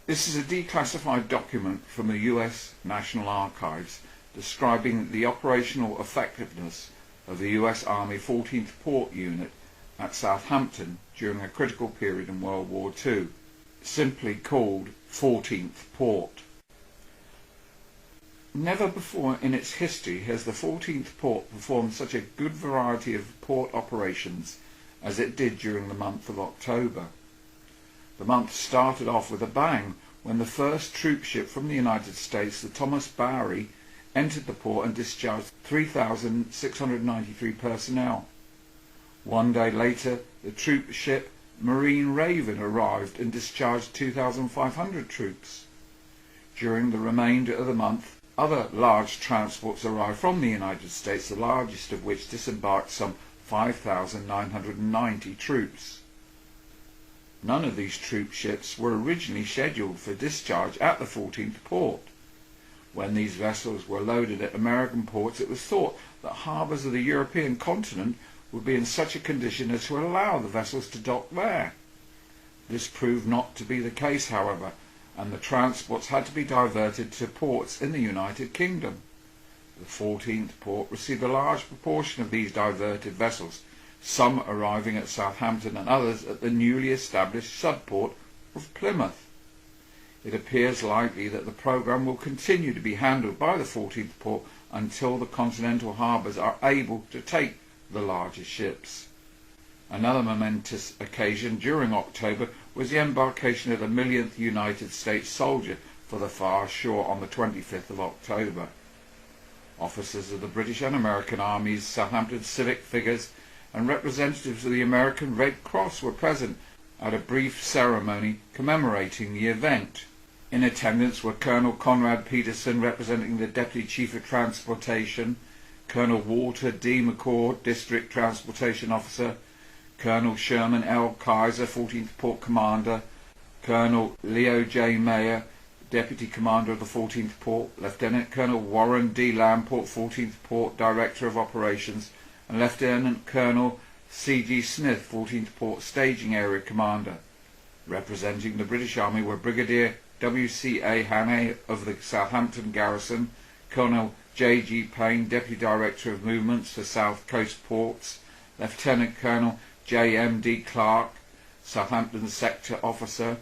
This is a declassified document from the US National Archives describing the operational effectiveness of the US Army 14th Port Unit at Southampton during a critical period in World War II, simply called 14th Port. Never before in its history has the 14th Port performed such a good variety of port operations as it did during the month of October. The month started off with a bang when the first troop ship from the United States, the Thomas Bowery, entered the port and discharged 3,693 personnel. One day later, the troop ship Marine Raven arrived and discharged 2,500 troops. During the remainder of the month, other large transports arrived from the United States, the largest of which disembarked some 5,990 troops. None of these troop ships were originally scheduled for discharge at the 14th Port. When these vessels were loaded at American ports, it was thought that harbours of the European continent would be in such a condition as to allow the vessels to dock there. This proved not to be the case, however, and the transports had to be diverted to ports in the United Kingdom. The 14th Port received a large proportion of these diverted vessels, some arriving at Southampton and others at the newly established subport of Plymouth. It appears likely that the programme will continue to be handled by the 14th Port until the continental harbours are able to take the larger ships. Another momentous occasion during October was the embarkation of the 1,000th United States soldier for the far shore on the 25th of October. Officers of the British and American armies, Southampton civic figures, and representatives of the American Red Cross were present at a brief ceremony commemorating the event. In attendance were Colonel Conrad Peterson, representing the Deputy Chief of Transportation, Colonel Walter D. McCord, District Transportation Officer, Colonel Sherman L. Kaiser, 14th Port Commander, Colonel Leo J. Mayer, Deputy Commander of the 14th Port, Lieutenant Colonel Warren D. Lamport, 14th Port Director of Operations, and Lieutenant Colonel C.G. Smith, 14th Port Staging Area Commander. Representing the British Army were Brigadier W.C.A. Hannay of the Southampton Garrison, Colonel J.G. Payne, Deputy Director of Movements for South Coast Ports, Lieutenant Colonel J.M.D. Clark, Southampton Sector Officer,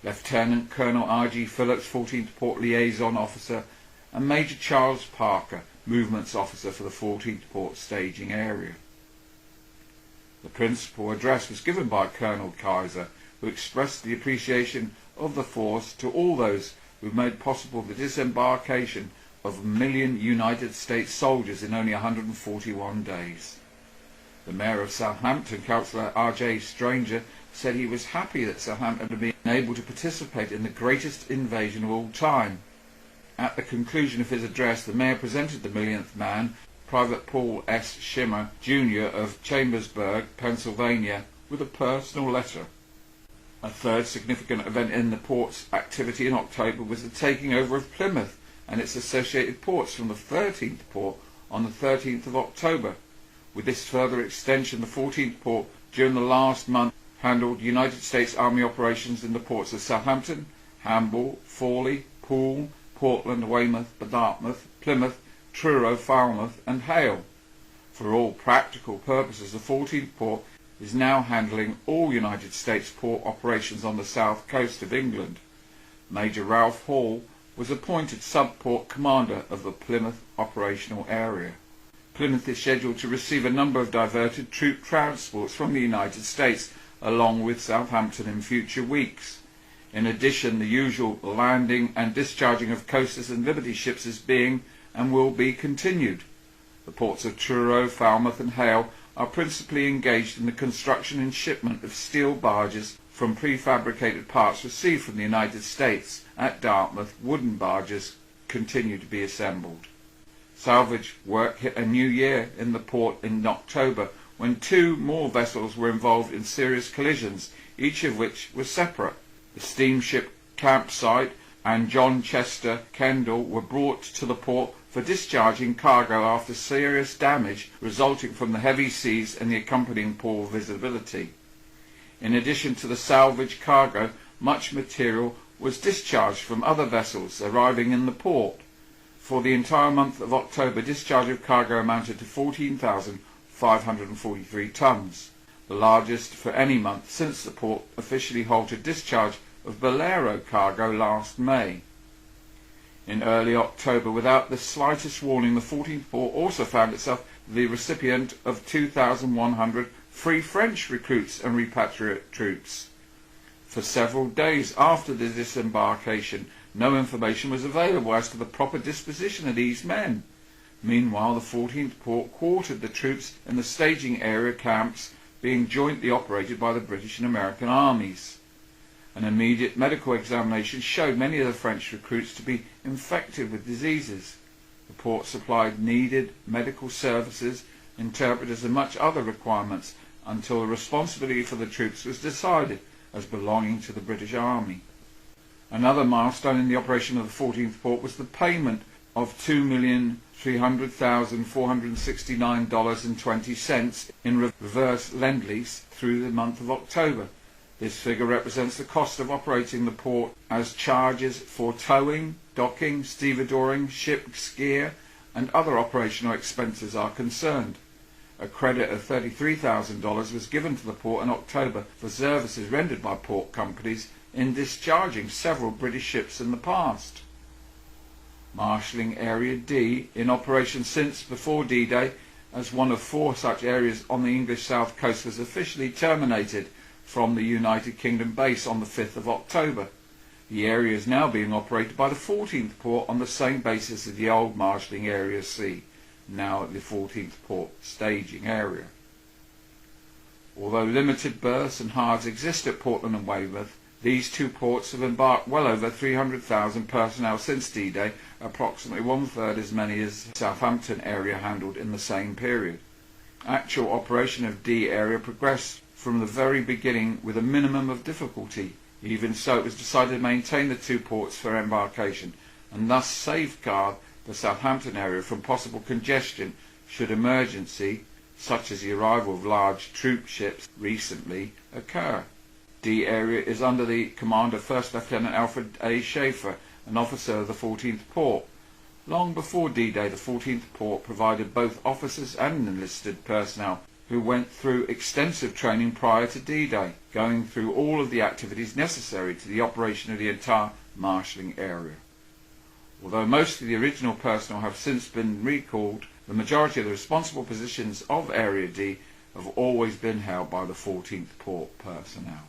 Lieutenant Colonel R.G. Phillips, 14th Port Liaison Officer, and Major Charles Parker, Movements Officer for the 14th Port Staging Area. The principal address was given by Colonel Kaiser, who expressed the appreciation of the force to all those who made possible the disembarkation of 1 million United States soldiers in only 141 days. The Mayor of Southampton, Councillor R.J. Stranger, said he was happy that Southampton had been able to participate in the greatest invasion of all time. At the conclusion of his address, the Mayor presented the 1,000th man, Private Paul S. Schimmer, Jr. of Chambersburg, Pennsylvania, with a personal letter. A third significant event in the port's activity in October was the taking over of Plymouth and its associated ports from the 13th Port on the 13th of October. With this further extension, the 14th Port during the last month handled United States Army operations in the ports of Southampton, Hamble, Fawley, Poole, Portland, Weymouth, Dartmouth, Plymouth, Truro, Falmouth and Hale. For all practical purposes, the 14th Port is now handling all United States port operations on the south coast of England. Major Ralph Hall was appointed sub-port commander of the Plymouth operational area. Plymouth is scheduled to receive a number of diverted troop transports from the United States along with Southampton in future weeks. In addition, the usual landing and discharging of coasters and liberty ships is being and will be continued. The ports of Truro, Falmouth and Hale are principally engaged in the construction and shipment of steel barges from prefabricated parts received from the United States. At Dartmouth, wooden barges continue to be assembled. Salvage work hit a new year in the port in October when 2 more vessels were involved in serious collisions, each of which was separate. The steamship Campsite and John Chester Kendall were brought to the port for discharging cargo after serious damage resulting from the heavy seas and the accompanying poor visibility. In addition to the salvage cargo, much material was discharged from other vessels arriving in the port. For the entire month of October, discharge of cargo amounted to 14,543 tons, the largest for any month since the port officially halted discharge of Bolero cargo last May. In early October, without the slightest warning, the 14th port also found itself the recipient of 2,100 free French recruits and repatriate troops. For several days after the disembarkation, no information was available as to the proper disposition of these men. Meanwhile, the 14th port quartered the troops in the staging area camps being jointly operated by the British and American armies. An immediate medical examination showed many of the French recruits to be infected with diseases. The port supplied needed medical services, interpreters and much other requirements until the responsibility for the troops was decided as belonging to the British Army. Another milestone in the operation of the 14th port was the payment of $2,300,469.20 in reverse lend-lease through the month of October. This figure represents the cost of operating the port as charges for towing, docking, stevedoring, ship's gear and other operational expenses are concerned. A credit of $33,000 was given to the port in October for services rendered by port companies in discharging several British ships in the past. Marshalling Area D, in operation since before D-Day as one of 4 such areas on the English south coast, was officially terminated from the United Kingdom base on the 5th of October. The area is now being operated by the 14th port on the same basis as the old Marshalling Area C, now at the 14th port staging area. Although limited berths and hards exist at Portland and Weymouth, these 2 ports have embarked well over 300,000 personnel since D-Day, approximately 1/3 as many as the Southampton area handled in the same period. Actual operation of D area progressed from the very beginning with a minimum of difficulty. Even so, it was decided to maintain the 2 ports for embarkation and thus safeguard the Southampton area from possible congestion should emergency, such as the arrival of large troop ships recently, occur. D area is under the command of First Lieutenant Alfred A. Schaefer, an officer of the 14th port. Long before D-Day, the 14th port provided both officers and enlisted personnel who went through extensive training prior to D-Day, going through all of the activities necessary to the operation of the entire marshalling area. Although most of the original personnel have since been recalled, the majority of the responsible positions of Area D have always been held by the 14th port personnel.